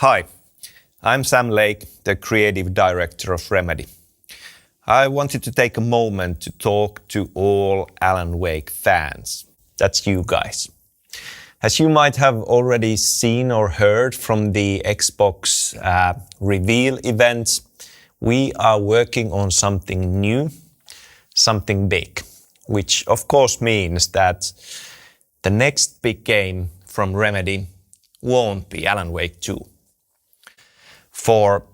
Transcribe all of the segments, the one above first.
Hi, I'm Sam Lake, the creative director of Remedy. I wanted to take a moment to talk to all Alan Wake fans. That's you guys. As you might have already seen or heard from the Xbox reveal event, we are working on something new, something big, which of course means that the next big game from Remedy won't be Alan Wake 2. For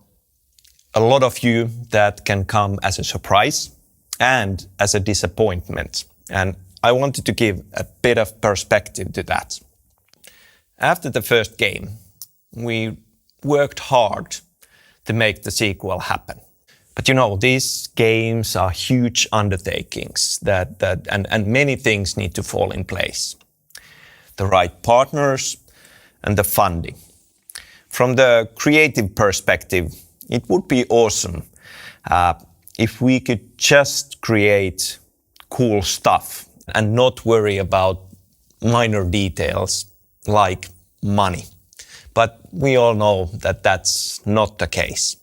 a lot of you, that can come as a surprise and as a disappointment. And I wanted to give a bit of perspective to that. After the first game, we worked hard to make the sequel happen. But you know, these games are huge undertakings and many things need to fall in place. The right partners and the funding. From the creative perspective, it would be awesome if we could just create cool stuff and not worry about minor details like money. But we all know that that's not the case.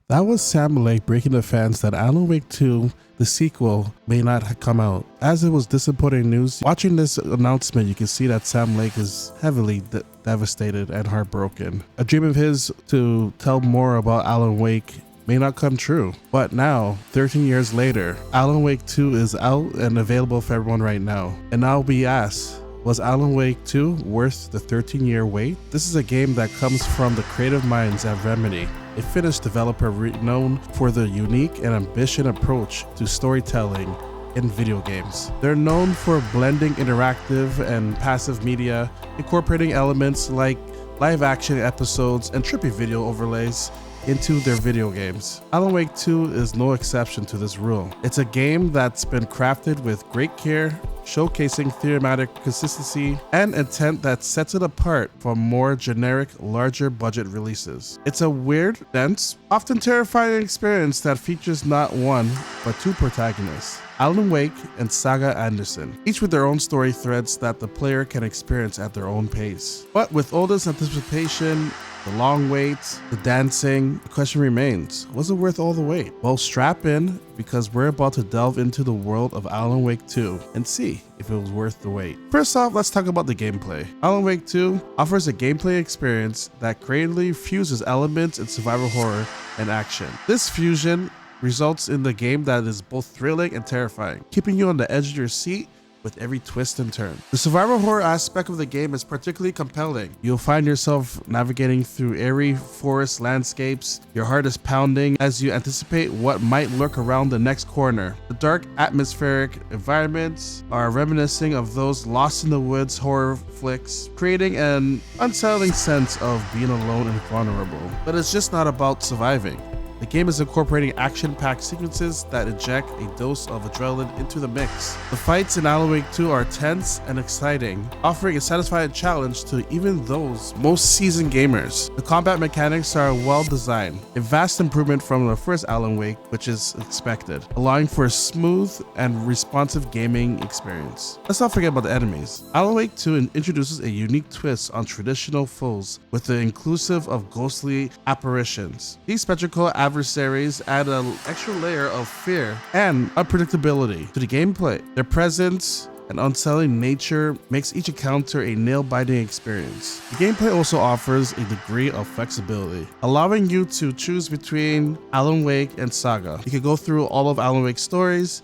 That was Sam Lake breaking the fans that Alan Wake 2, the sequel, may not have come out. As it was disappointing news, watching this announcement, you can see that Sam Lake is heavily devastated and heartbroken. A dream of his to tell more about Alan Wake may not come true. But now, 13 years later, Alan Wake 2 is out and available for everyone right now. And now we ask, was Alan Wake 2 worth the 13-year wait? This is a game that comes from the creative minds at Remedy, a Finnish developer known for their unique and ambitious approach to storytelling in video games. They're known for blending interactive and passive media, incorporating elements like live-action episodes and trippy video overlays into their video games. Alan Wake 2 is no exception to this rule. It's a game that's been crafted with great care, showcasing thematic consistency and intent that sets it apart from more generic, larger budget releases. It's a weird, dense, often terrifying experience that features not one, but two protagonists, Alan Wake and Saga Anderson, each with their own story threads that the player can experience at their own pace. But with all this anticipation, the long waits, the dancing, the question remains, was it worth all the wait? Well, strap in, because we're about to delve into the world of Alan Wake 2 and see if it was worth the wait. First off, let's talk about the gameplay. Alan Wake 2 offers a gameplay experience that creatively fuses elements in survival horror and action. This fusion results in the game that is both thrilling and terrifying, keeping you on the edge of your seat with every twist and turn. The survival horror aspect of the game is particularly compelling. You'll find yourself navigating through airy forest landscapes. Your heart is pounding as you anticipate what might lurk around the next corner. The dark atmospheric environments are reminiscent of those Lost in the Woods horror flicks, creating an unsettling sense of being alone and vulnerable. But it's just not about surviving. The game is incorporating action-packed sequences that inject a dose of adrenaline into the mix. The fights in Alan Wake 2 are tense and exciting, offering a satisfying challenge to even those most seasoned gamers. The combat mechanics are well designed, a vast improvement from the first Alan Wake, which is expected, allowing for a smooth and responsive gaming experience. Let's not forget about the enemies. Alan Wake 2 introduces a unique twist on traditional foes with the inclusive of ghostly apparitions. These spectacle adversaries add an extra layer of fear and unpredictability to the gameplay. Their presence and unsettling nature makes each encounter a nail-biting experience. The gameplay also offers a degree of flexibility, allowing you to choose between Alan Wake and Saga. You can go through all of Alan Wake's stories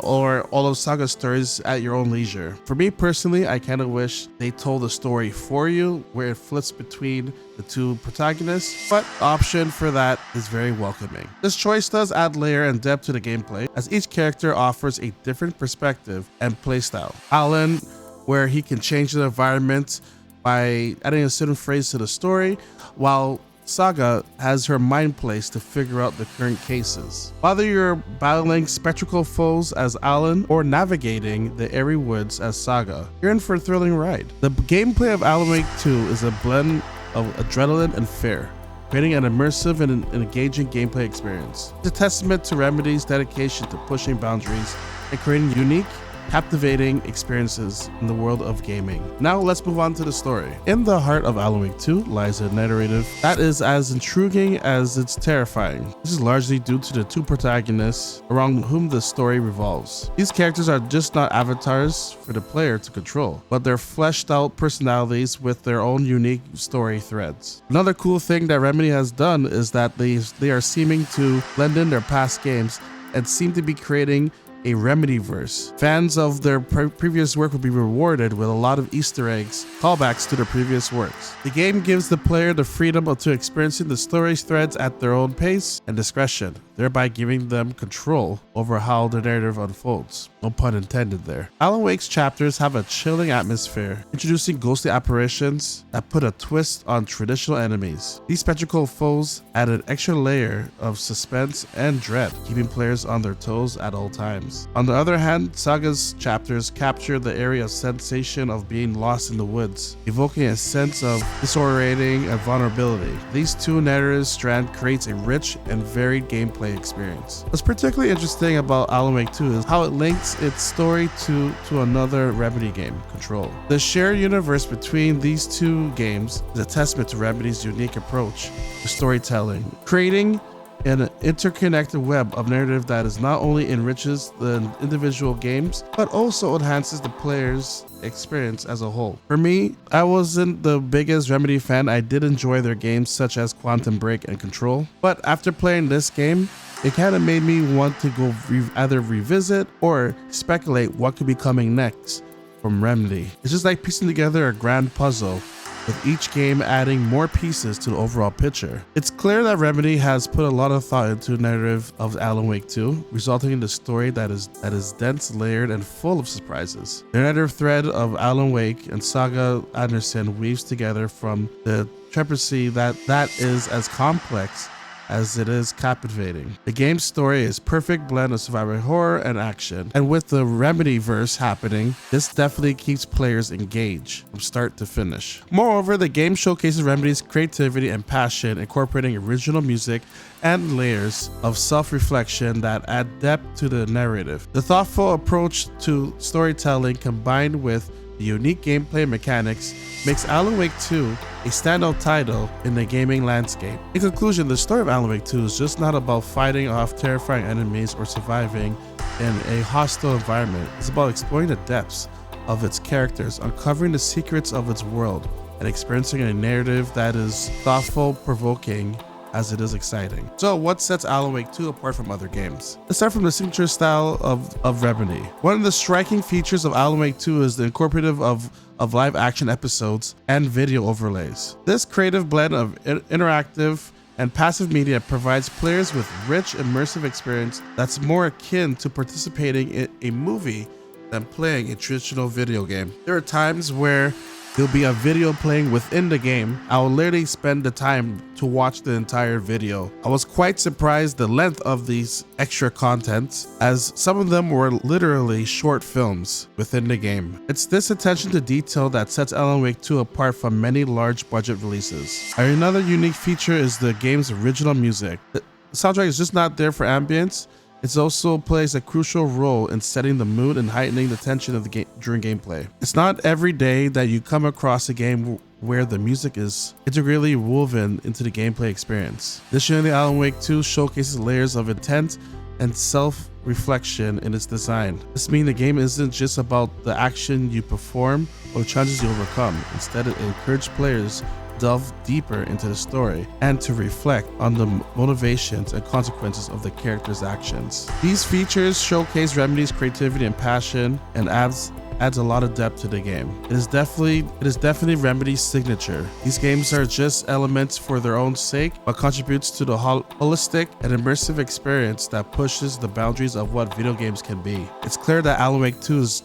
or all of Saga's stories at your own leisure. For me personally, I kind of wish they told the story for you where it flips between the two protagonists, but the option for that is very welcoming. This choice does add layer and depth to the gameplay, as each character offers a different perspective and playstyle. Alan, where he can change the environment by adding a certain phrase to the story, while Saga has her mind place to figure out the current cases. Whether you're battling spectral foes as Alan or navigating the airy woods as Saga, you're in for a thrilling ride. The gameplay of Alan Wake 2 is a blend of adrenaline and fear, creating an immersive and engaging gameplay experience. It's a testament to Remedy's dedication to pushing boundaries and creating unique captivating experiences in the world of gaming. Now let's move on to the story. In the heart of Alan Wake 2 lies a narrative that is as intriguing as it's terrifying. This is largely due to the two protagonists around whom the story revolves. These characters are just not avatars for the player to control, but they're fleshed out personalities with their own unique story threads. Another cool thing that Remedy has done is that they are seeming to blend in their past games and seem to be creating a Remedy-verse. Fans of their previous work will be rewarded with a lot of Easter eggs, callbacks to their previous works. The game gives the player the freedom to experiencing the story threads at their own pace and discretion, thereby giving them control over how the narrative unfolds. No pun intended there. Alan Wake's chapters have a chilling atmosphere, introducing ghostly apparitions that put a twist on traditional enemies. These spectral foes add an extra layer of suspense and dread, keeping players on their toes at all times. On the other hand, Saga's chapters capture the area sensation of being lost in the woods, evoking a sense of disorienting and vulnerability. These two narrative strands creates a rich and varied gameplay experience. What's particularly interesting about Alan Wake 2 is how it links its story to another Remedy game, Control. The shared universe between these two games is a testament to Remedy's unique approach to storytelling, creating an interconnected web of narrative that is not only enriches the individual games, but also enhances the player's experience as a whole. For me, I wasn't the biggest Remedy fan. I did enjoy their games such as Quantum Break and Control, but after playing this game, it kind of made me want to go either revisit or speculate what could be coming next from Remedy. It's just like piecing together a grand puzzle, with each game adding more pieces to the overall picture. It's clear that Remedy has put a lot of thought into the narrative of Alan Wake 2, resulting in the story that is dense, layered, and full of surprises. The narrative thread of Alan Wake and Saga Anderson weaves together from the trepidancy that is as complex as it is captivating. The game's story is perfect blend of survival horror and action, and with the Remedy verse happening, this definitely keeps players engaged from start to finish. Moreover, the game showcases Remedy's creativity and passion, incorporating original music and layers of self-reflection that add depth to the narrative. The thoughtful approach to storytelling combined with the unique gameplay mechanics makes Alan Wake 2 a standout title in the gaming landscape. In conclusion, the story of Alan Wake 2 is just not about fighting off terrifying enemies or surviving in a hostile environment. It's about exploring the depths of its characters, uncovering the secrets of its world, and experiencing a narrative that is thoughtful, provoking, as it is exciting. So what sets Alan Wake 2 apart from other games? Let's start from the signature style of Remedy. One of the striking features of Alan Wake 2 is the incorporative of live action episodes and video overlays. This creative blend of interactive and passive media provides players with rich, immersive experience that's more akin to participating in a movie than playing a traditional video game. There are times where there'll be a video playing within the game. I'll literally spend the time to watch the entire video. I was quite surprised the length of these extra contents, as some of them were literally short films within the game. It's this attention to detail that sets Alan Wake 2 apart from many large budget releases. Another unique feature is the game's original music. The soundtrack is just not there for ambience. It also plays a crucial role in setting the mood and heightening the tension of the game during gameplay. It's not every day that you come across a game where the music is integrally woven into the gameplay experience. Additionally, Alan Wake 2 showcases layers of intent and self-reflection in its design. This means the game isn't just about the action you perform or the challenges you overcome. Instead, it encourages players delve deeper into the story and to reflect on the motivations and consequences of the character's actions. These features showcase Remedy's creativity and passion and adds a lot of depth to the game. It is definitely Remedy's signature. These games are just elements for their own sake, but contributes to the holistic and immersive experience that pushes the boundaries of what video games can be. It's clear that Alan Wake 2 is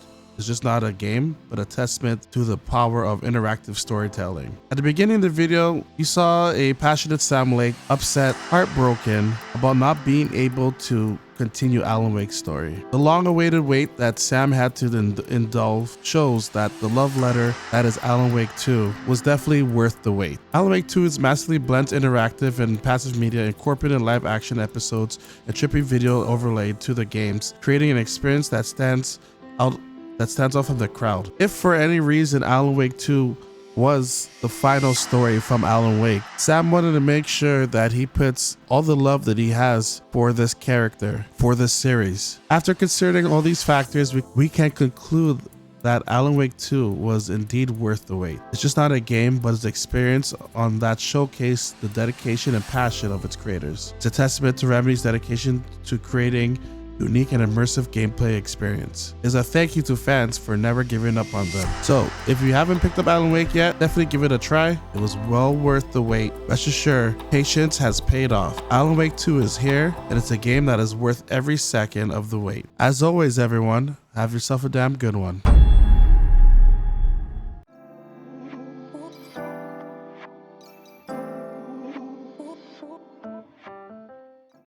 just not a game, but a testament to the power of interactive storytelling. At the beginning of the video, you saw a passionate Sam Lake upset, heartbroken about not being able to continue Alan Wake's story. The long-awaited wait that Sam had to indulge shows that the love letter that is Alan Wake 2 was definitely worth the wait. Alan Wake 2 is massively blends interactive and passive media, incorporating live action episodes and trippy video overlaid to the games, creating an experience that stands out that stands out from the crowd. If for any reason Alan Wake 2 was the final story from Alan Wake, Sam wanted to make sure that he puts all the love that he has for this character, for this series. After considering all these factors, we can conclude that Alan Wake 2 was indeed worth the wait. It's just not a game, but it's an experience on that showcased the dedication and passion of its creators. It's a testament to Remedy's dedication to creating unique and immersive gameplay experience. It's a thank you to fans for never giving up on them. So if you haven't picked up Alan Wake yet, definitely give it a try. It was well worth the wait. Rest assured, patience has paid off. Alan Wake 2 is here, and it's a game that is worth every second of the wait. As always, everyone, have yourself a damn good one.